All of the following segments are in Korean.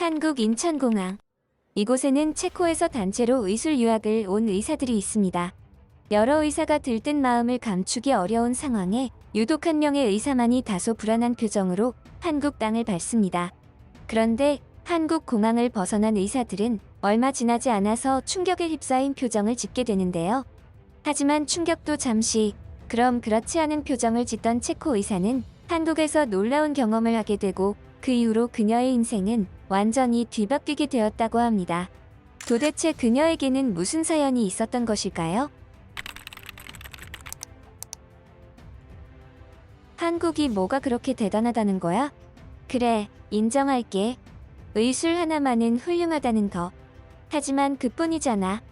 한국 인천공항. 이곳에는 체코에서 단체로 의술 유학을 온 의사들이 있습니다. 여러 의사가 들뜬 마음을 감추기 어려운 상황에 유독 한 명의 의사만이 다소 불안한 표정으로 한국 땅을 밟습니다. 그런데 한국 공항을 벗어난 의사들은 얼마 지나지 않아서 충격에 휩싸인 표정을 짓게 되는데요. 하지만 충격도 잠시, 그럼 그렇지 않은 표정을 짓던 체코 의사는 한국에서 놀라운 경험을 하게 되고 그 이후로 그녀의 인생은 완전히 뒤바뀌게 되었다고 합니다. 도대체 그녀에게는 무슨 사연이 있었던 것일까요? 한국이 뭐가 그렇게 대단하다는 거야? 그래, 인정할게. 의술 하나만은 훌륭하다는 거. 하지만 그뿐이잖아.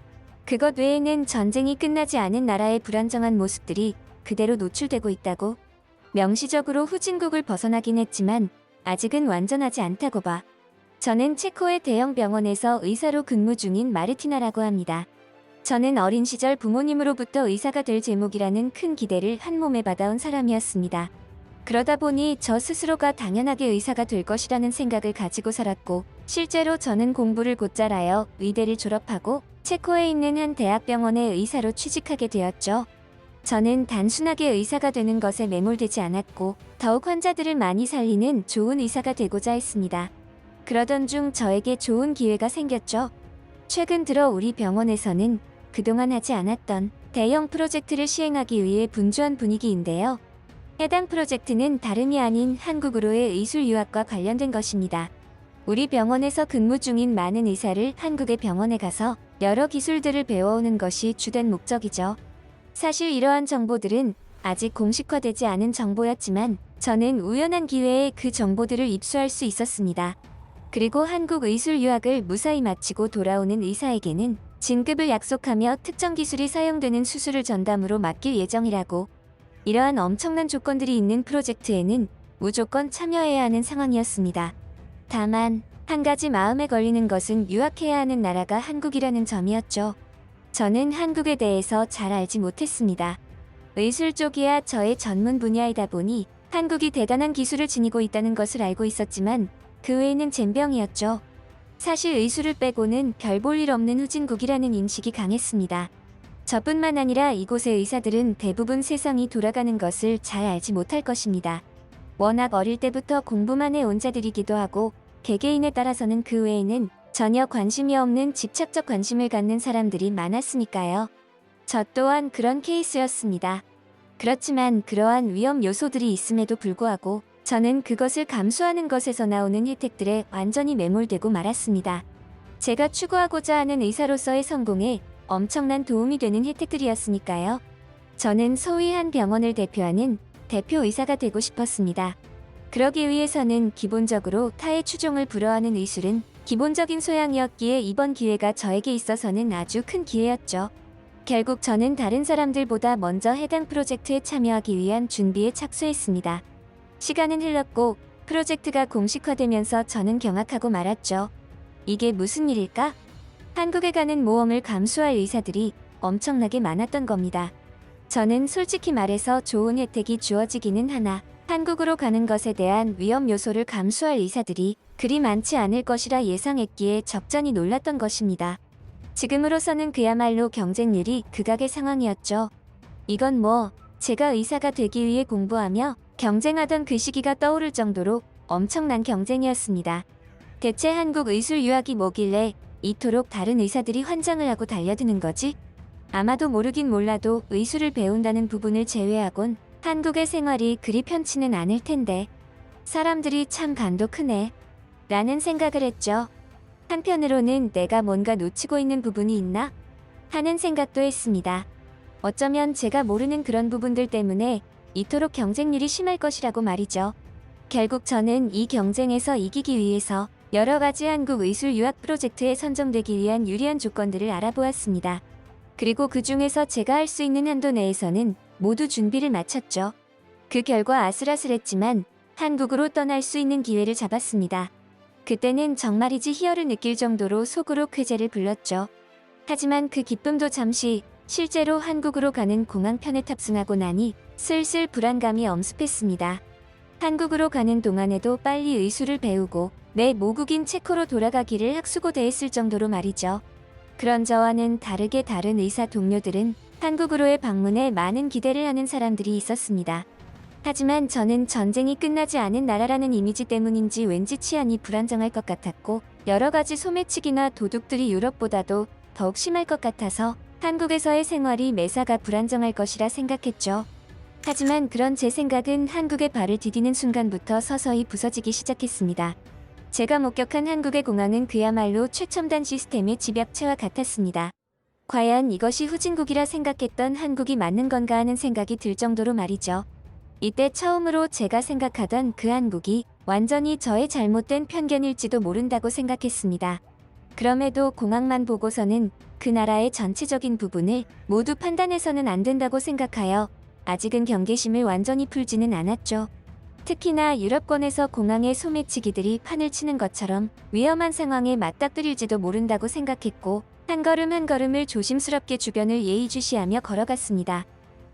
그것 외에는 전쟁이 끝나지 않은 나라의 불안정한 모습들이 그대로 노출되고 있다고. 명시적으로 후진국을 벗어나긴 했지만 아직은 완전하지 않다고 봐. 저는 체코의 대형 병원에서 의사로 근무 중인 마르티나라고 합니다. 저는 어린 시절 부모님으로부터 의사가 될 제목이라는 큰 기대를 한 몸에 받아온 사람이었습니다. 그러다 보니 저 스스로가 당연하게 의사가 될 것이라는 생각을 가지고 살았고, 실제로 저는 공부를 곧잘 하여 의대를 졸업하고 체코에 있는 한 대학병원의 의사로 취직하게 되었죠. 저는 단순하게 의사가 되는 것에 매몰되지 않았고, 더욱 환자들을 많이 살리는 좋은 의사가 되고자 했습니다. 그러던 중 저에게 좋은 기회가 생겼죠. 최근 들어 우리 병원에서는 그동안 하지 않았던 대형 프로젝트를 시행하기 위해 분주한 분위기인데요. 해당 프로젝트는 다름이 아닌 한국으로의 의술 유학과 관련된 것입니다. 우리 병원에서 근무 중인 많은 의사를 한국의 병원에 가서 여러 기술들을 배워오는 것이 주된 목적이죠. 사실 이러한 정보들은 아직 공식화되지 않은 정보였지만 저는 우연한 기회에 그 정보들을 입수할 수 있었습니다. 그리고 한국 의술 유학을 무사히 마치고 돌아오는 의사에게는 진급을 약속하며 특정 기술이 사용되는 수술을 전담으로 맡길 예정이라고. 이러한 엄청난 조건들이 있는 프로젝트에는 무조건 참여해야 하는 상황이었습니다. 다만 한 가지 마음에 걸리는 것은 유학해야 하는 나라가 한국이라는 점이었죠. 저는 한국에 대해서 잘 알지 못했습니다. 의술 쪽이야 저의 전문 분야이다 보니 한국이 대단한 기술을 지니고 있다는 것을 알고 있었지만 그 외에는 젬병이었죠. 사실 의술을 빼고는 별 볼 일 없는 후진국이라는 인식이 강했습니다. 저뿐만 아니라 이곳의 의사들은 대부분 세상이 돌아가는 것을 잘 알지 못할 것입니다. 워낙 어릴 때부터 공부만 해온 자들이기도 하고 개개인에 따라서는 그 외에는 전혀 관심이 없는 집착적 관심을 갖는 사람들이 많았으니까요. 저 또한 그런 케이스였습니다. 그렇지만 그러한 위험 요소들이 있음에도 불구하고 저는 그것을 감수하는 것에서 나오는 혜택들에 완전히 매몰되고 말았습니다. 제가 추구하고자 하는 의사로서의 성공에 엄청난 도움이 되는 혜택들이었으니까요. 저는 소위 한 병원을 대표하는 대표 의사가 되고 싶었습니다. 그러기 위해서는 기본적으로 타의 추종을 불허하는 의술은 기본적인 소양이었기에 이번 기회가 저에게 있어서는 아주 큰 기회였죠. 결국 저는 다른 사람들보다 먼저 해당 프로젝트에 참여하기 위한 준비에 착수했습니다. 시간은 흘렀고 프로젝트가 공식화되면서 저는 경악하고 말았죠. 이게 무슨 일일까? 한국에 가는 모험을 감수할 의사들이 엄청나게 많았던 겁니다. 저는 솔직히 말해서 좋은 혜택이 주어지기는 하나 한국으로 가는 것에 대한 위험 요소를 감수할 의사들이 그리 많지 않을 것이라 예상했기에 적잖이 놀랐던 것입니다. 지금으로서는 그야말로 경쟁률이 극악의 상황이었죠. 이건 뭐 제가 의사가 되기 위해 공부하며 경쟁하던 그 시기가 떠오를 정도로 엄청난 경쟁이었습니다. 대체 한국 의술 유학이 뭐길래 이토록 다른 의사들이 환장을 하고 달려드는 거지? 아마도 모르긴 몰라도 의술을 배운다는 부분을 제외하곤 한국의 생활이 그리 편치는 않을 텐데 사람들이 참 간도 크네 라는 생각을 했죠. 한편으로는 내가 뭔가 놓치고 있는 부분이 있나? 하는 생각도 했습니다. 어쩌면 제가 모르는 그런 부분들 때문에 이토록 경쟁률이 심할 것이라고 말이죠. 결국 저는 이 경쟁에서 이기기 위해서 여러 가지 한국 의술 유학 프로젝트에 선정되기 위한 유리한 조건들을 알아보았습니다. 그리고 그 중에서 제가 할 수 있는 한도 내에서는 모두 준비를 마쳤죠. 그 결과 아슬아슬했지만 한국으로 떠날 수 있는 기회를 잡았습니다. 그때는 정말이지 희열을 느낄 정도로 속으로 쾌재를 불렀죠. 하지만 그 기쁨도 잠시, 실제로 한국으로 가는 공항편에 탑승하고 나니 슬슬 불안감이 엄습했습니다. 한국으로 가는 동안에도 빨리 의술을 배우고 내 모국인 체코로 돌아가기를 학수고대했을 정도로 말이죠. 그런 저와는 다르게 다른 의사 동료들은 한국으로의 방문에 많은 기대를 하는 사람들이 있었습니다. 하지만 저는 전쟁이 끝나지 않은 나라라는 이미지 때문인지 왠지 치안이 불안정할 것 같았고, 여러 가지 소매치기나 도둑들이 유럽보다도 더욱 심할 것 같아서 한국에서의 생활이 매사가 불안정할 것이라 생각했죠. 하지만 그런 제 생각은 한국에 발을 디디는 순간부터 서서히 부서지기 시작했습니다. 제가 목격한 한국의 공항은 그야말로 최첨단 시스템의 집약체와 같았습니다. 과연 이것이 후진국이라 생각했던 한국이 맞는 건가 하는 생각이 들 정도로 말이죠. 이때 처음으로 제가 생각하던 그 한국이 완전히 저의 잘못된 편견일지도 모른다고 생각했습니다. 그럼에도 공항만 보고서는 그 나라의 전체적인 부분을 모두 판단해서는 안 된다고 생각하여 아직은 경계심을 완전히 풀지는 않았죠. 특히나 유럽권에서 공항의 소매치기들이 판을 치는 것처럼 위험한 상황에 맞닥뜨릴지도 모른다고 생각했고, 한 걸음 한 걸음을 조심스럽게 주변을 예의주시하며 걸어갔습니다.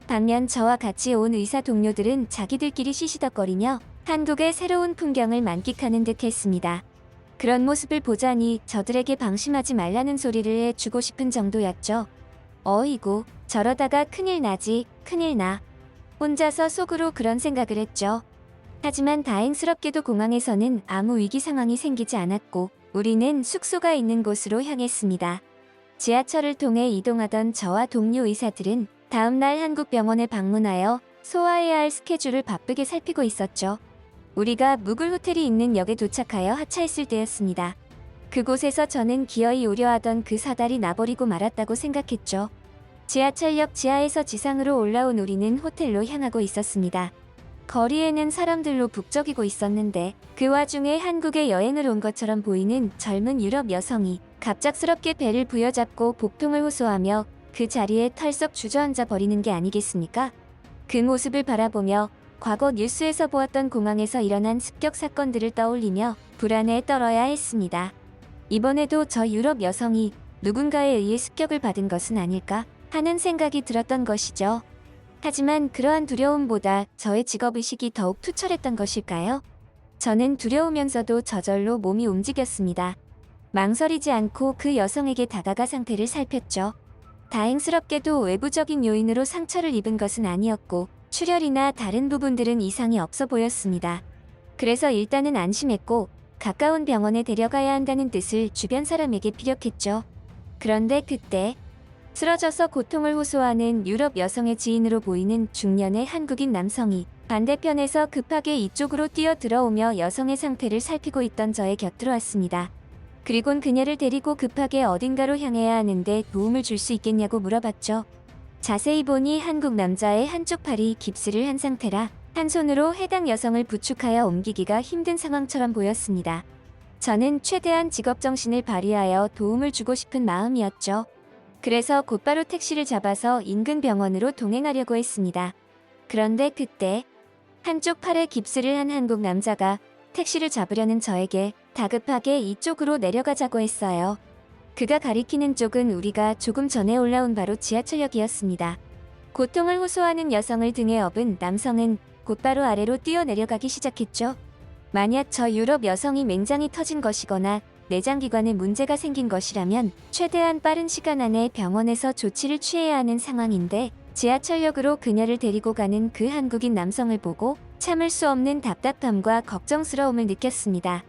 반면 저와 같이 온 의사 동료들은 자기들끼리 시시덕거리며 한국의 새로운 풍경을 만끽하는 듯 했습니다. 그런 모습을 보자니 저들에게 방심하지 말라는 소리를 해주고 싶은 정도였죠. 어이구, 저러다가 큰일 나지, 큰일 나. 혼자서 속으로 그런 생각을 했죠. 하지만 다행스럽게도 공항에서는 아무 위기 상황이 생기지 않았고, 우리는 숙소가 있는 곳으로 향했습니다. 지하철을 통해 이동하던 저와 동료 의사들은 다음날 한국 병원에 방문하여 소화해야 할 스케줄을 바쁘게 살피고 있었죠. 우리가 묵을 호텔이 있는 역에 도착하여 하차했을 때였습니다. 그곳에서 저는 기어이 우려하던 그 사달이 나버리고 말았다고 생각했죠. 지하철역 지하에서 지상으로 올라온 우리는 호텔로 향하고 있었습니다. 거리에는 사람들로 북적이고 있었는데, 그 와중에 한국에 여행을 온 것처럼 보이는 젊은 유럽 여성이 갑작스럽게 배를 부여잡고 복통을 호소하며 그 자리에 털썩 주저앉아 버리는 게 아니겠습니까? 그 모습을 바라보며 과거 뉴스에서 보았던 공항에서 일어난 습격 사건들을 떠올리며 불안에 떨어야 했습니다. 이번에도 저 유럽 여성이 누군가에 의해 습격을 받은 것은 아닐까 하는 생각이 들었던 것이죠. 하지만 그러한 두려움보다 저의 직업의식이 더욱 투철했던 것일까요? 저는 두려우면서도 저절로 몸이 움직였습니다. 망설이지 않고 그 여성에게 다가가 상태를 살폈죠. 다행스럽게도 외부적인 요인으로 상처를 입은 것은 아니었고, 출혈이나 다른 부분들은 이상이 없어 보였습니다. 그래서 일단은 안심했고, 가까운 병원에 데려가야 한다는 뜻을 주변 사람에게 피력했죠. 그런데 그때 쓰러져서 고통을 호소하는 유럽 여성의 지인으로 보이는 중년의 한국인 남성이 반대편에서 급하게 이쪽으로 뛰어 들어오며 여성의 상태를 살피고 있던 저의 곁으로 왔습니다. 그리곤 그녀를 데리고 급하게 어딘가로 향해야 하는데 도움을 줄 수 있겠냐고 물어봤죠. 자세히 보니 한국 남자의 한쪽 팔이 깁스를 한 상태라 한 손으로 해당 여성을 부축하여 옮기기가 힘든 상황처럼 보였습니다. 저는 최대한 직업정신을 발휘하여 도움을 주고 싶은 마음이었죠. 그래서 곧바로 택시를 잡아서 인근 병원으로 동행하려고 했습니다. 그런데 그때 한쪽 팔에 깁스를 한 한국 남자가 택시를 잡으려는 저에게 다급하게 이쪽으로 내려가자고 했어요. 그가 가리키는 쪽은 우리가 조금 전에 올라온 바로 지하철역이었습니다. 고통을 호소하는 여성을 등에 업은 남성은 곧바로 아래로 뛰어내려가기 시작했죠. 만약 저 유럽 여성이 맹장이 터진 것이거나 내장기관에 문제가 생긴 것이라면 최대한 빠른 시간 안에 병원에서 조치를 취해야 하는 상황인데, 지하철역으로 그녀를 데리고 가는 그 한국인 남성을 보고 참을 수 없는 답답함과 걱정스러움을 느꼈습니다.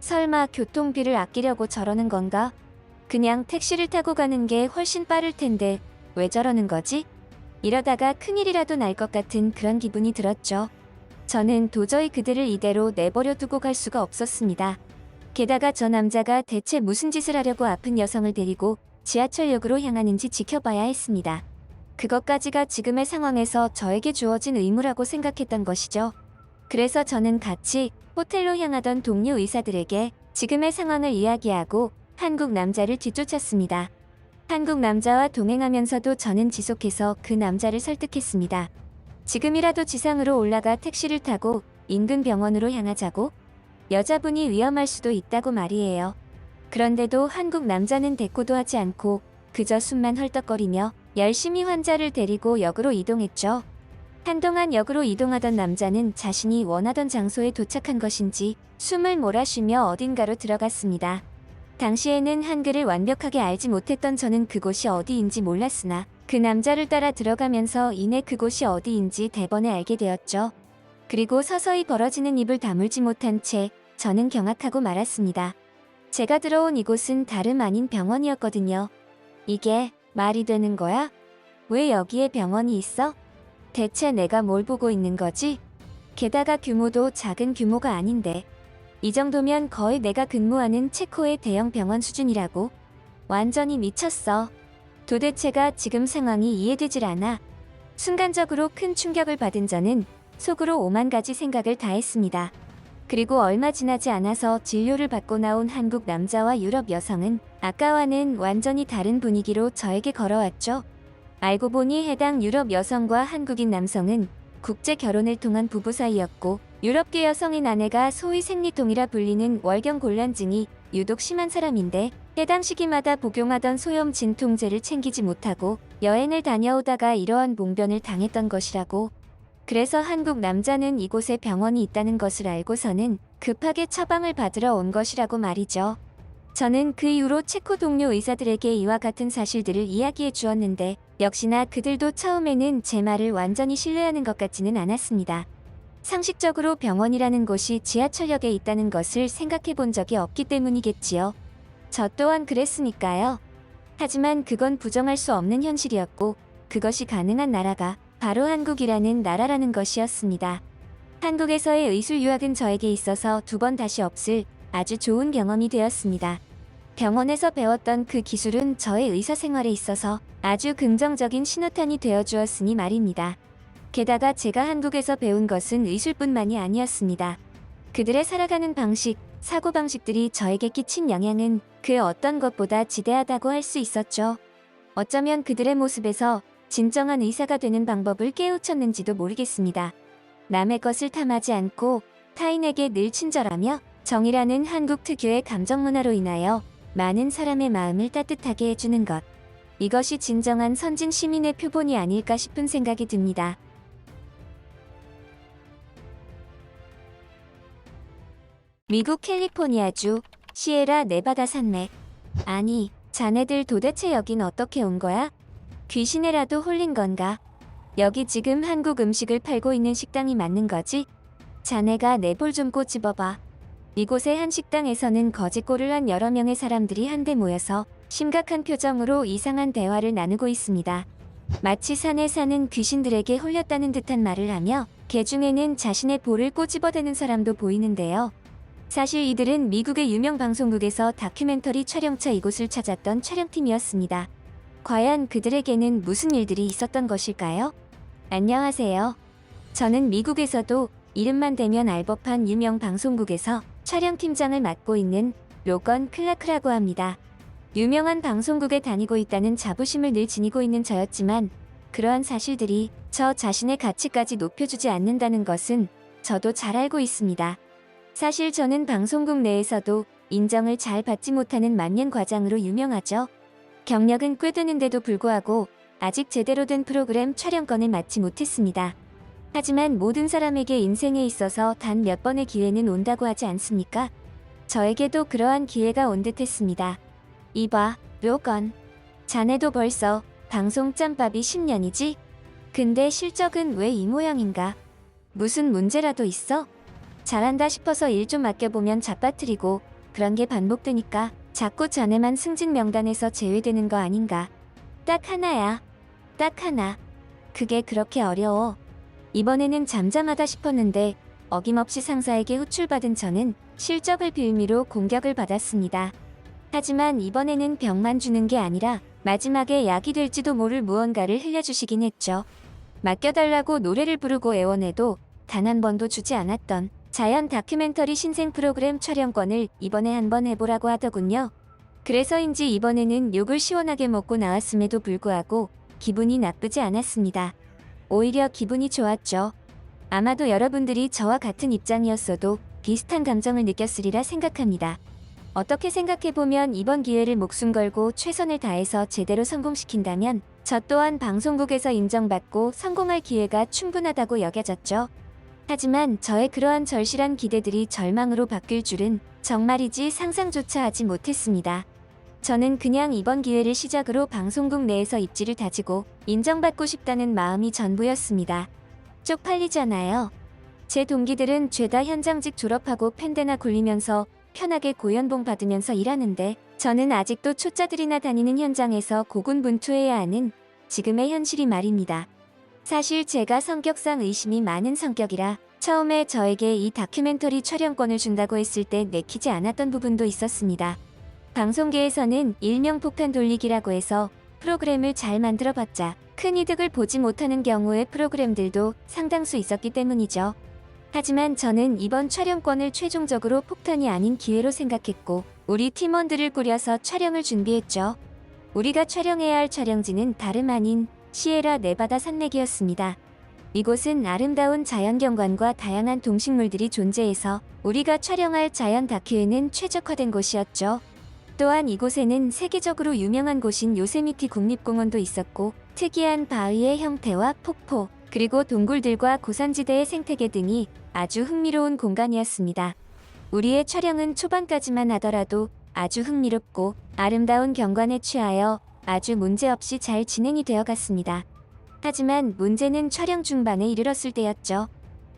설마 교통비를 아끼려고 저러는 건가? 그냥 택시를 타고 가는 게 훨씬 빠를 텐데 왜 저러는 거지? 이러다가 큰일이라도 날 것 같은 그런 기분이 들었죠. 저는 도저히 그들을 이대로 내버려 두고 갈 수가 없었습니다. 게다가 저 남자가 대체 무슨 짓을 하려고 아픈 여성을 데리고 지하철역으로 향하는지 지켜봐야 했습니다. 그것까지가 지금의 상황에서 저에게 주어진 의무라고 생각했던 것이죠. 그래서 저는 같이 호텔로 향하던 동료 의사들에게 지금의 상황을 이야기하고 한국 남자를 뒤쫓았습니다. 한국 남자와 동행하면서도 저는 지속해서 그 남자를 설득했습니다. 지금이라도 지상으로 올라가 택시를 타고 인근 병원으로 향하자고? 여자분이 위험할 수도 있다고 말이에요. 그런데도 한국 남자는 대꾸도 하지 않고 그저 숨만 헐떡거리며 열심히 환자를 데리고 역으로 이동했죠. 한동안 역으로 이동하던 남자는 자신이 원하던 장소에 도착한 것인지 숨을 몰아쉬며 어딘가로 들어갔습니다. 당시에는 한글을 완벽하게 알지 못했던 저는 그곳이 어디인지 몰랐으나 그 남자를 따라 들어가면서 이내 그곳이 어디인지 대번에 알게 되었죠. 그리고 서서히 벌어지는 입을 다물지 못한 채 저는 경악하고 말았습니다. 제가 들어온 이곳은 다름 아닌 병원이었거든요. 이게 말이 되는 거야? 왜 여기에 병원이 있어? 대체 내가 뭘 보고 있는 거지? 게다가 규모도 작은 규모가 아닌데 이 정도면 거의 내가 근무하는 체코의 대형 병원 수준이라고. 완전히 미쳤어. 도대체가 지금 상황이 이해되질 않아. 순간적으로 큰 충격을 받은 저는 속으로 오만 가지 생각을 다 했습니다. 그리고 얼마 지나지 않아서 진료를 받고 나온 한국 남자와 유럽 여성은 아까와는 완전히 다른 분위기로 저에게 걸어왔죠. 알고 보니 해당 유럽 여성과 한국인 남성은 국제 결혼을 통한 부부 사이였고 유럽계 여성인 아내가 소위 생리통이라 불리는 월경곤란증이 유독 심한 사람인데 해당 시기마다 복용하던 소염 진통제를 챙기지 못하고 여행을 다녀오다가 이러한 봉변을 당했던 것이라고. 그래서 한국 남자는 이곳에 병원이 있다는 것을 알고서는 급하게 처방을 받으러 온 것이라고 말이죠. 저는 그 이후로 체코 동료 의사들에게 이와 같은 사실들을 이야기해 주었는데 역시나 그들도 처음에는 제 말을 완전히 신뢰하는 것 같지는 않았습니다. 상식적으로 병원이라는 곳이 지하철역에 있다는 것을 생각해 본 적이 없기 때문이겠지요. 저 또한 그랬으니까요. 하지만 그건 부정할 수 없는 현실이었고 그것이 가능한 나라가 바로 한국이라는 나라라는 것이었습니다. 한국에서의 의술 유학은 저에게 있어서 두 번 다시 없을 아주 좋은 경험이 되었습니다. 병원에서 배웠던 그 기술은 저의 의사생활에 있어서 아주 긍정적인 신호탄이 되어주었으니 말입니다. 게다가 제가 한국에서 배운 것은 의술뿐만이 아니었습니다. 그들의 살아가는 방식, 사고방식들이 저에게 끼친 영향은 그 어떤 것보다 지대하다고 할 수 있었죠. 어쩌면 그들의 모습에서 진정한 의사가 되는 방법을 깨우쳤는지도 모르겠습니다. 남의 것을 탐하지 않고 타인에게 늘 친절하며 정이라는 한국 특유의 감정 문화로 인하여 많은 사람의 마음을 따뜻하게 해주는 것. 이것이 진정한 선진 시민의 표본이 아닐까 싶은 생각이 듭니다. 미국 캘리포니아주 시에라 네바다 산맥. 아니, 자네들 도대체 여긴 어떻게 온 거야? 귀신에라도 홀린 건가? 여기 지금 한국 음식을 팔고 있는 식당이 맞는 거지? 자네가 내 볼 좀 꼬집어봐. 이곳의 한 식당에서는 거짓골을 한 여러 명의 사람들이 한데 모여서 심각한 표정으로 이상한 대화를 나누고 있습니다. 마치 산에 사는 귀신들에게 홀렸다는 듯한 말을 하며 개 중에는 자신의 볼을 꼬집어대는 사람도 보이는데요. 사실 이들은 미국의 유명 방송국에서 다큐멘터리 촬영차 이곳을 찾았던 촬영팀이었습니다. 과연 그들에게는 무슨 일들이 있었던 것일까요? 안녕하세요. 저는 미국에서도 이름만 대면 알 법한 유명 방송국에서 촬영팀장을 맡고 있는 로건 클라크라고 합니다. 유명한 방송국에 다니고 있다는 자부심을 늘 지니고 있는 저였지만 그러한 사실들이 저 자신의 가치까지 높여주지 않는다는 것은 저도 잘 알고 있습니다. 사실 저는 방송국 내에서도 인정을 잘 받지 못하는 만년 과장으로 유명하죠. 경력은 꽤 되는데도 불구하고 아직 제대로 된 프로그램 촬영권을 맡지 못했습니다. 하지만 모든 사람에게 인생에 있어서 단 몇 번의 기회는 온다고 하지 않습니까? 저에게도 그러한 기회가 온 듯했습니다. 이봐, 로건. 자네도 벌써 방송 짬밥이 10년이지? 근데 실적은 왜 이 모양인가? 무슨 문제라도 있어? 잘한다 싶어서 일 좀 맡겨보면 잡아뜨리고 그런 게 반복되니까 자꾸 자네만 승진 명단에서 제외되는 거 아닌가? 딱 하나야. 딱 하나. 그게 그렇게 어려워. 이번에는 잠잠하다 싶었는데 어김없이 상사에게 호출받은 저는 실적을 빌미로 공격을 받았습니다. 하지만 이번에는 병만 주는 게 아니라 마지막에 약이 될지도 모를 무언가를 흘려주시긴 했죠. 맡겨달라고 노래를 부르고 애원해도 단 한 번도 주지 않았던 자연 다큐멘터리 신생 프로그램 촬영권을 이번에 한번 해보라고 하더군요. 그래서인지 이번에는 욕을 시원하게 먹고 나왔음에도 불구하고 기분이 나쁘지 않았습니다. 오히려 기분이 좋았죠. 아마도 여러분들이 저와 같은 입장이었어도 비슷한 감정을 느꼈으리라 생각합니다. 어떻게 생각해보면 이번 기회를 목숨 걸고 최선을 다해서 제대로 성공시킨다면 저 또한 방송국에서 인정받고 성공할 기회가 충분하다고 여겨졌죠. 하지만 저의 그러한 절실한 기대들이 절망으로 바뀔 줄은 정말이지 상상조차 하지 못했습니다. 저는 그냥 이번 기회를 시작으로 방송국 내에서 입지를 다지고 인정받고 싶다는 마음이 전부였습니다. 쪽팔리잖아요. 제 동기들은 죄다 현장직 졸업하고 펜대나 굴리면서 편하게 고연봉 받으면서 일하는데 저는 아직도 초짜들이나 다니는 현장에서 고군분투해야 하는 지금의 현실이 말입니다. 사실 제가 성격상 의심이 많은 성격이라 처음에 저에게 이 다큐멘터리 촬영권을 준다고 했을 때 내키지 않았던 부분도 있었습니다. 방송계에서는 일명 폭탄 돌리기라고 해서 프로그램을 잘 만들어봤자 큰 이득을 보지 못하는 경우의 프로그램들도 상당수 있었기 때문이죠. 하지만 저는 이번 촬영권을 최종적으로 폭탄이 아닌 기회로 생각했고 우리 팀원들을 꾸려서 촬영을 준비했죠. 우리가 촬영해야 할 촬영지는 다름 아닌 시에라 네바다 산맥이었습니다. 이곳은 아름다운 자연경관과 다양한 동식물들이 존재해서 우리가 촬영할 자연 다큐에는 최적화된 곳이었죠. 또한 이곳에는 세계적으로 유명한 곳인 요세미티 국립공원도 있었고 특이한 바위의 형태와 폭포, 그리고 동굴들과 고산지대의 생태계 등이 아주 흥미로운 공간이었습니다. 우리의 촬영은 초반까지만 하더라도 아주 흥미롭고 아름다운 경관에 취하여 아주 문제없이 잘 진행이 되어 갔습니다. 하지만 문제는 촬영 중반에 이르렀을 때였죠.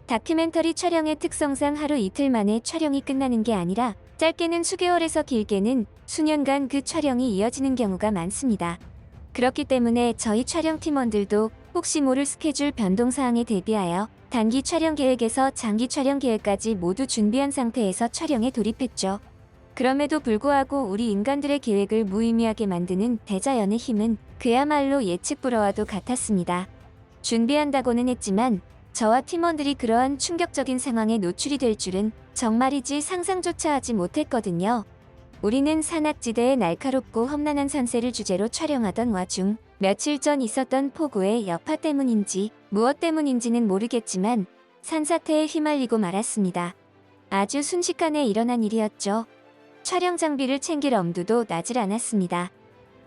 다큐멘터리 촬영의 특성상 하루 이틀 만에 촬영이 끝나는 게 아니라 짧게는 수개월에서 길게는 수년간 그 촬영이 이어지는 경우가 많습니다. 그렇기 때문에 저희 촬영 팀원들도 혹시 모를 스케줄 변동 사항에 대비하여 단기 촬영 계획에서 장기 촬영 계획까지 모두 준비한 상태에서 촬영에 돌입했죠. 그럼에도 불구하고 우리 인간들의 계획을 무의미하게 만드는 대자연의 힘은 그야말로 예측 불허와도 같았습니다. 준비한다고는 했지만 저와 팀원들이 그러한 충격적인 상황에 노출이 될 줄은 정말이지 상상조차 하지 못했거든요. 우리는 산악지대의 날카롭고 험난한 산세를 주제로 촬영하던 와중 며칠 전 있었던 폭우의 여파 때문인지 무엇 때문인지는 모르겠지만 산사태에 휘말리고 말았습니다. 아주 순식간에 일어난 일이었죠. 촬영 장비를 챙길 엄두도 나질 않았습니다.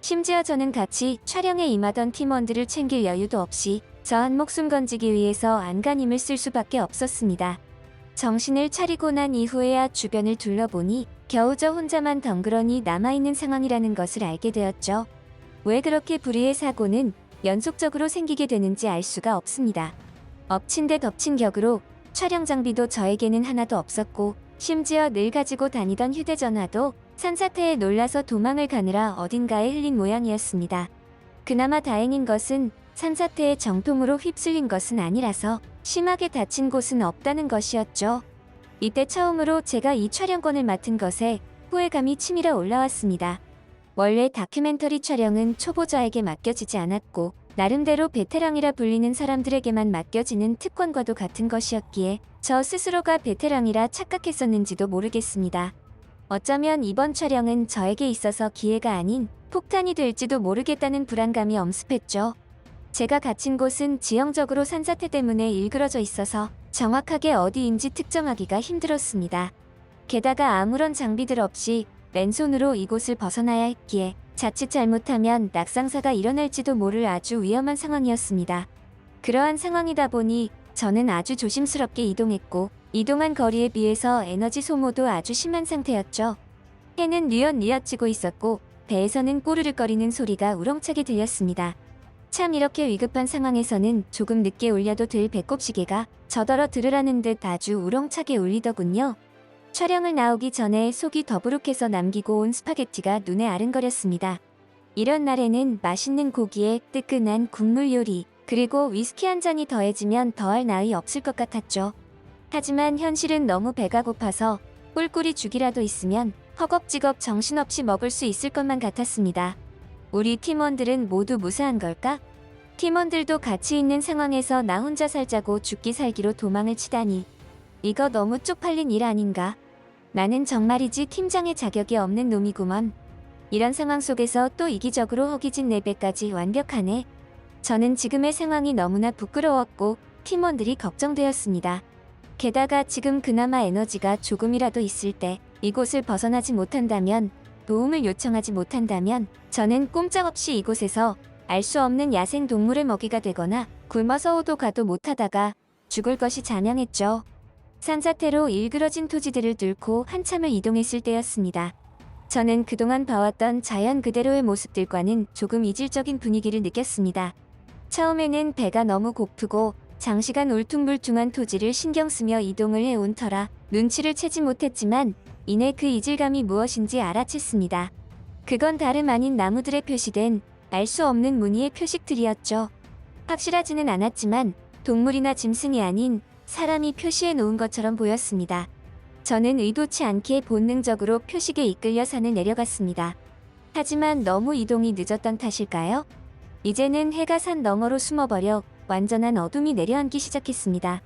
심지어 저는 같이 촬영에 임하던 팀원들을 챙길 여유도 없이 저 한 목숨 건지기 위해서 안간힘을 쓸 수밖에 없었습니다. 정신을 차리고 난 이후에야 주변을 둘러보니 겨우 저 혼자만 덩그러니 남아있는 상황이라는 것을 알게 되었죠. 왜 그렇게 불의의 사고는 연속적으로 생기게 되는지 알 수가 없습니다. 엎친 데 덮친 격으로 촬영 장비도 저에게는 하나도 없었고 심지어 늘 가지고 다니던 휴대전화도 산사태에 놀라서 도망을 가느라 어딘가에 흘린 모양이었습니다. 그나마 다행인 것은 산사태에 정통으로 휩쓸린 것은 아니라서 심하게 다친 곳은 없다는 것이었죠. 이때 처음으로 제가 이 촬영권을 맡은 것에 후회감이 치밀어 올라왔습니다. 원래 다큐멘터리 촬영은 초보자에게 맡겨지지 않았고 나름대로 베테랑이라 불리는 사람들에게만 맡겨지는 특권과도 같은 것이었기에 저 스스로가 베테랑이라 착각했었는지도 모르겠습니다. 어쩌면 이번 촬영은 저에게 있어서 기회가 아닌 폭탄이 될지도 모르겠다는 불안감이 엄습했죠. 제가 갇힌 곳은 지형적으로 산사태 때문에 일그러져 있어서 정확하게 어디인지 특정하기가 힘들었습니다. 게다가 아무런 장비들 없이 맨손으로 이곳을 벗어나야 했기에 자칫 잘못하면 낙상사가 일어날지도 모를 아주 위험한 상황이었습니다. 그러한 상황이다 보니 저는 아주 조심스럽게 이동했고 이동한 거리에 비해서 에너지 소모도 아주 심한 상태였죠. 해는 뉘엿뉘엿 지고 있었고 배에서는 꼬르륵거리는 소리가 우렁차게 들렸습니다. 참 이렇게 위급한 상황에서는 조금 늦게 울려도 될 배꼽시계가 저더러 들으라는 듯 아주 우렁차게 울리더군요. 촬영을 나오기 전에 속이 더부룩해서 남기고 온 스파게티가 눈에 아른거렸습니다. 이런 날에는 맛있는 고기에 뜨끈한 국물 요리, 그리고 위스키 한 잔이 더해지면 더할 나위 없을 것 같았죠. 하지만 현실은 너무 배가 고파서 꿀꿀이 죽이라도 있으면 허겁지겁 정신없이 먹을 수 있을 것만 같았습니다. 우리 팀원들은 모두 무사한 걸까? 팀원들도 같이 있는 상황에서 나 혼자 살자고 죽기 살기로 도망을 치다니. 이거 너무 쪽팔린 일 아닌가? 나는 정말이지 팀장의 자격이 없는 놈이구먼. 이런 상황 속에서 또 이기적으로 허기진 내배까지 완벽하네. 저는 지금의 상황이 너무나 부끄러웠고 팀원들이 걱정되었습니다. 게다가 지금 그나마 에너지가 조금이라도 있을 때 이곳을 벗어나지 못한다면, 도움을 요청하지 못한다면 저는 꼼짝없이 이곳에서 알 수 없는 야생 동물의 먹이가 되거나 굶어서 오도 가도 못하다가 죽을 것이 자명했죠. 산사태로 일그러진 토지들을 뚫고 한참을 이동했을 때였습니다. 저는 그동안 봐왔던 자연 그대로의 모습들과는 조금 이질적인 분위기를 느꼈습니다. 처음에는 배가 너무 고프고 장시간 울퉁불퉁한 토지를 신경 쓰며 이동을 해온 터라 눈치를 채지 못했지만 이내 그 이질감이 무엇인지 알아챘습니다. 그건 다름 아닌 나무들에 표시된 알 수 없는 무늬의 표식들이었죠. 확실하지는 않았지만 동물이나 짐승이 아닌 사람이 표시해 놓은 것처럼 보였습니다. 저는 의도치 않게 본능적으로 표식에 이끌려 산을 내려갔습니다. 하지만 너무 이동이 늦었던 탓일까요? 이제는 해가 산 너머로 숨어버려 완전한 어둠이 내려앉기 시작했습니다.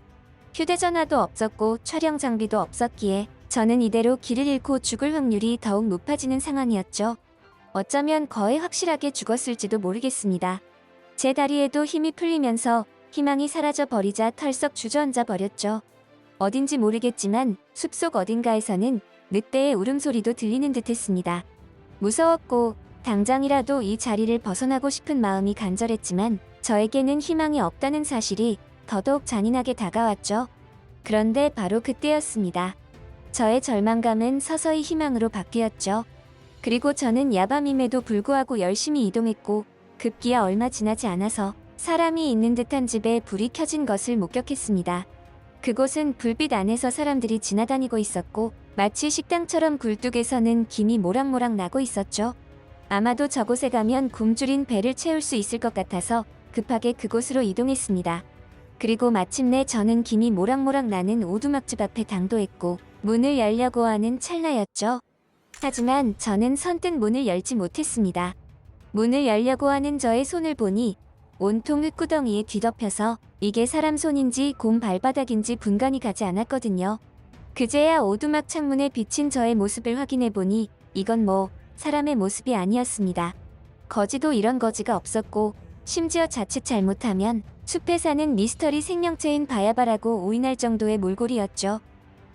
휴대전화도 없었고 촬영 장비도 없었기에 저는 이대로 길을 잃고 죽을 확률이 더욱 높아지는 상황이었죠. 어쩌면 거의 확실하게 죽었을지도 모르겠습니다. 제 다리에도 힘이 풀리면서 희망이 사라져 버리자 털썩 주저앉아 버렸죠. 어딘지 모르겠지만 숲속 어딘가에서는 늑대의 울음소리도 들리는 듯했습니다. 무서웠고 당장이라도 이 자리를 벗어나고 싶은 마음이 간절했지만 저에게는 희망이 없다는 사실이 더더욱 잔인하게 다가왔죠. 그런데 바로 그때였습니다. 저의 절망감은 서서히 희망으로 바뀌었죠. 그리고 저는 야밤임에도 불구하고 열심히 이동했고 급기야 얼마 지나지 않아서 사람이 있는 듯한 집에 불이 켜진 것을 목격했습니다. 그곳은 불빛 안에서 사람들이 지나다니고 있었고 마치 식당처럼 굴뚝에서는 김이 모락모락 나고 있었죠. 아마도 저곳에 가면 굶주린 배를 채울 수 있을 것 같아서 급하게 그곳으로 이동했습니다. 그리고 마침내 저는 김이 모락모락 나는 오두막집 앞에 당도했고 문을 열려고 하는 찰나였죠. 하지만 저는 선뜻 문을 열지 못했습니다. 문을 열려고 하는 저의 손을 보니 온통 흙구덩이에 뒤덮여서 이게 사람 손인지 곰 발바닥인지 분간이 가지 않았거든요. 그제야 오두막 창문에 비친 저의 모습을 확인해보니 이건 사람의 모습이 아니었습니다. 거지도 이런 거지가 없었고 심지어 자칫 잘못하면 숲에 사는 미스터리 생명체인 바야바라고 오인할 정도의 몰골이었죠.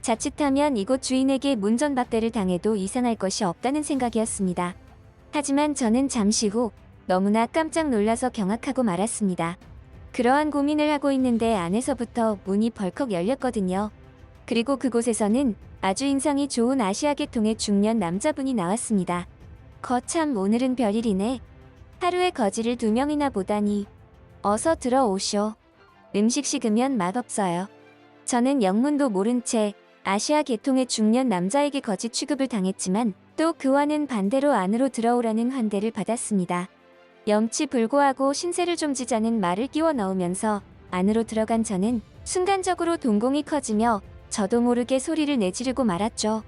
자칫하면 이곳 주인에게 문전박대를 당해도 이상할 것이 없다는 생각이었습니다. 하지만 저는 잠시 후 너무나 깜짝 놀라서 경악하고 말았습니다. 그러한 고민을 하고 있는데 안에서부터 문이 벌컥 열렸거든요. 그리고 그곳에서는 아주 인상이 좋은 아시아 계통의 중년 남자분이 나왔습니다. 거참 오늘은 별일이네. 하루에 거지를 2명이나 보다니. 어서 들어오쇼. 음식 식으면 맛없어요. 저는 영문도 모른 채 아시아 계통의 중년 남자에게 거지 취급을 당했지만 또 그와는 반대로 안으로 들어오라는 환대를 받았습니다. 염치불고하고 신세를 좀 지자는 말을 끼워 넣으면서 안으로 들어간 저는 순간적으로 동공이 커지며 저도 모르게 소리를 내지르고 말았죠.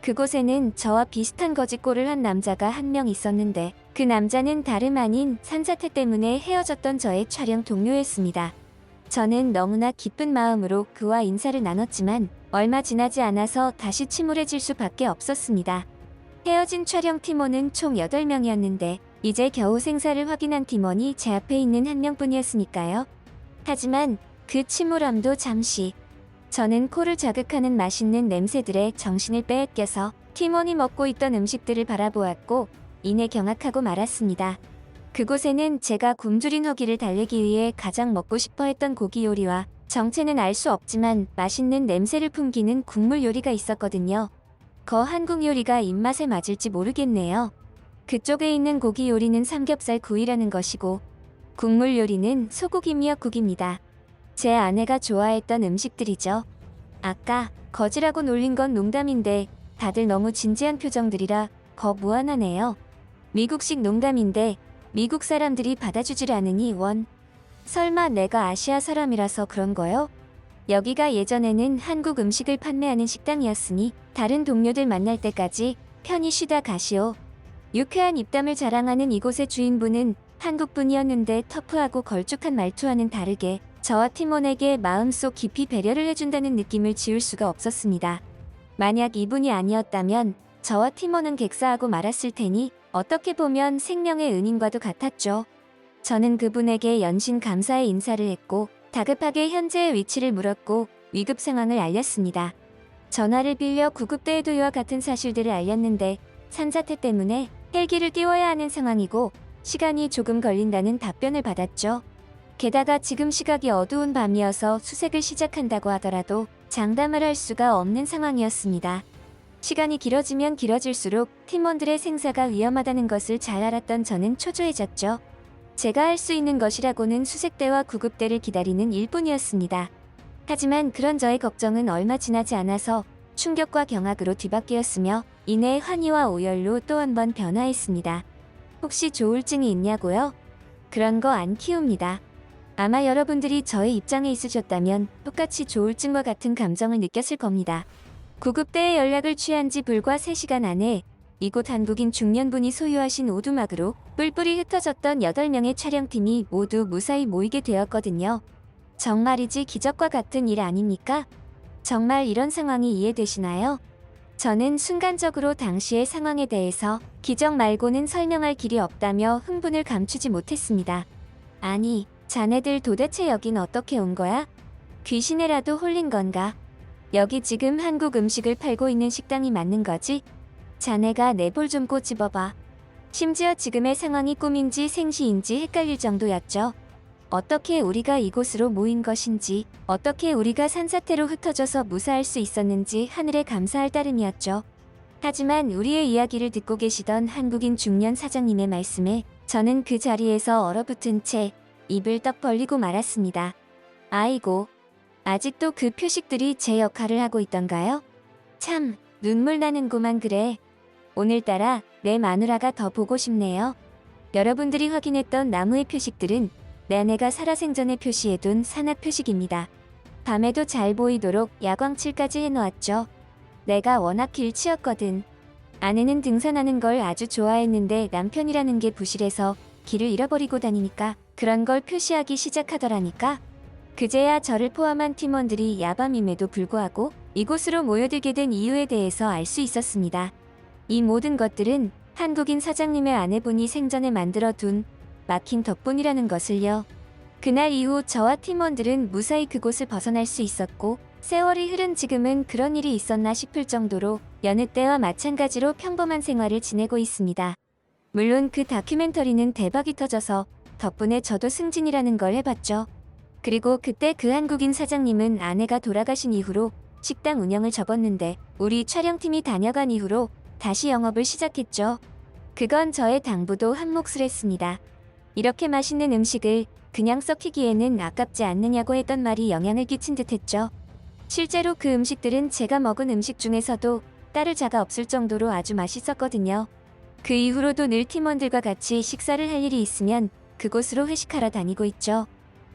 그곳에는 저와 비슷한 거짓골을 한 남자가 한 명 있었는데 그 남자는 다름 아닌 산사태 때문에 헤어졌던 저의 촬영 동료였습니다. 저는 너무나 기쁜 마음으로 그와 인사를 나눴지만 얼마 지나지 않아서 다시 침울해질 수밖에 없었습니다. 헤어진 촬영 팀원은 총 8명이었는데 이제 겨우 생사를 확인한 팀원이 제 앞에 있는 한 명뿐이었으니까요. 하지만 그 침울함도 잠시. 저는 코를 자극하는 맛있는 냄새들에 정신을 빼앗겨서 팀원이 먹고 있던 음식들을 바라보았고 이내 경악하고 말았습니다. 그곳에는 제가 굶주린 허기를 달래기 위해 가장 먹고 싶어 했던 고기 요리와 정체는 알 수 없지만 맛있는 냄새를 풍기는 국물 요리가 있었거든요. 한국 요리가 입맛에 맞을지 모르겠네요. 그쪽에 있는 고기 요리는 삼겹살 구이라는 것이고 국물 요리는 소고기 미역국입니다. 제 아내가 좋아했던 음식들이죠. 아까 거지라고 놀린 건 농담인데 다들 너무 진지한 표정들이라 무안하네요. 미국식 농담인데 미국 사람들이 받아주질 않으니 설마 내가 아시아 사람이라서 그런 거요? 여기가 예전에는 한국 음식을 판매하는 식당이었으니 다른 동료들 만날 때까지 편히 쉬다 가시오. 유쾌한 입담을 자랑하는 이곳의 주인분은 한국분이었는데 터프하고 걸쭉한 말투와는 다르게 저와 팀원에게 마음속 깊이 배려를 해준다는 느낌을 지울 수가 없었습니다. 만약 이분이 아니었다면 저와 팀원은 객사하고 말았을 테니 어떻게 보면 생명의 은인과도 같았죠. 저는 그분에게 연신 감사의 인사를 했고 다급하게 현재의 위치를 물었고 위급 상황을 알렸습니다. 전화를 빌려 구급대에 도요와 같은 사실들을 알렸는데 산사태 때문에 헬기를 띄워야 하는 상황이고 시간이 조금 걸린다는 답변을 받았죠. 게다가 지금 시각이 어두운 밤이어서 수색을 시작한다고 하더라도 장담을 할 수가 없는 상황이었습니다. 시간이 길어지면 길어질수록 팀원들의 생사가 위험하다는 것을 잘 알았던 저는 초조해졌죠. 제가 할 수 있는 것이라고는 수색대와 구급대를 기다리는 일뿐이었습니다. 하지만 그런 저의 걱정은 얼마 지나지 않아서 충격과 경악으로 뒤바뀌었으며 이내 환희와 오열로 또 한 번 변화했습니다. 혹시 조울증이 있냐고요? 그런 거 안 키웁니다. 아마 여러분들이 저의 입장에 있으셨다면 똑같이 조울증과 같은 감정을 느꼈을 겁니다. 구급대에 연락을 취한 지 불과 3시간 안에 이곳 한국인 중년분이 소유하신 오두막으로 뿔뿔이 흩어졌던 8명의 촬영팀이 모두 무사히 모이게 되었거든요. 정말이지 기적과 같은 일 아닙니까? 정말 이런 상황이 이해되시나요? 저는 순간적으로 당시의 상황에 대해서 기적 말고는 설명할 길이 없다며 흥분을 감추지 못했습니다. 아니, 자네들 도대체 여긴 어떻게 온 거야? 귀신에라도 홀린 건가? 여기 지금 한국 음식을 팔고 있는 식당이 맞는 거지? 자네가 내 볼 좀 꼬집어봐. 심지어 지금의 상황이 꿈인지 생시인지 헷갈릴 정도였죠. 어떻게 우리가 이곳으로 모인 것인지, 어떻게 우리가 산사태로 흩어져서 무사할 수 있었는지 하늘에 감사할 따름이었죠. 하지만 우리의 이야기를 듣고 계시던 한국인 중년 사장님의 말씀에 저는 그 자리에서 얼어붙은 채 입을 떡 벌리고 말았습니다. 아이고, 아직도 그 표식들이 제 역할을 하고 있던가요? 참, 눈물 나는구만 그래. 오늘따라 내 마누라가 더 보고 싶네요. 여러분들이 확인했던 나무의 표식들은 내 아내가 살아생전에 표시해둔 산악 표식입니다. 밤에도 잘 보이도록 야광칠까지 해놓았죠. 내가 워낙 길치였거든. 아내는 등산하는 걸 아주 좋아했는데 남편이라는 게 부실해서 길을 잃어버리고 다니니까 그런 걸 표시하기 시작하더라니까. 그제야 저를 포함한 팀원들이 야밤임에도 불구하고 이곳으로 모여들게 된 이유에 대해서 알 수 있었습니다. 이 모든 것들은 한국인 사장님의 아내분이 생전에 만들어둔 마킹 덕분이라는 것을요. 그날 이후 저와 팀원들은 무사히 그곳을 벗어날 수 있었고 세월이 흐른 지금은 그런 일이 있었나 싶을 정도로 여느 때와 마찬가지로 평범한 생활을 지내고 있습니다. 물론 그 다큐멘터리는 대박이 터져서 덕분에 저도 승진이라는 걸 해봤죠. 그리고 그때 그 한국인 사장님은 아내가 돌아가신 이후로 식당 운영을 접었는데 우리 촬영팀이 다녀간 이후로 다시 영업을 시작했죠. 그건 저의 당부도 한몫을 했습니다. 이렇게 맛있는 음식을 그냥 썩히기에는 아깝지 않느냐고 했던 말이 영향을 끼친 듯 했죠. 실제로 그 음식들은 제가 먹은 음식 중에서도 따를 자가 없을 정도로 아주 맛있었거든요. 그 이후로도 늘 팀원들과 같이 식사를 할 일이 있으면 그곳으로 회식하러 다니고 있죠.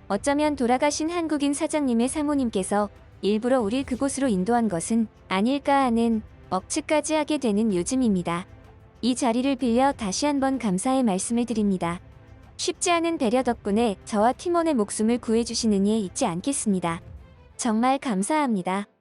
어쩌면 돌아가신 한국인 사장님의 사모님께서 일부러 우릴 그곳으로 인도한 것은 아닐까 하는 억측까지 하게 되는 요즘입니다. 이 자리를 빌려 다시 한번 감사의 말씀을 드립니다. 쉽지 않은 배려 덕분에 저와 팀원의 목숨을 구해주신 은혜 잊지 않겠습니다. 정말 감사합니다.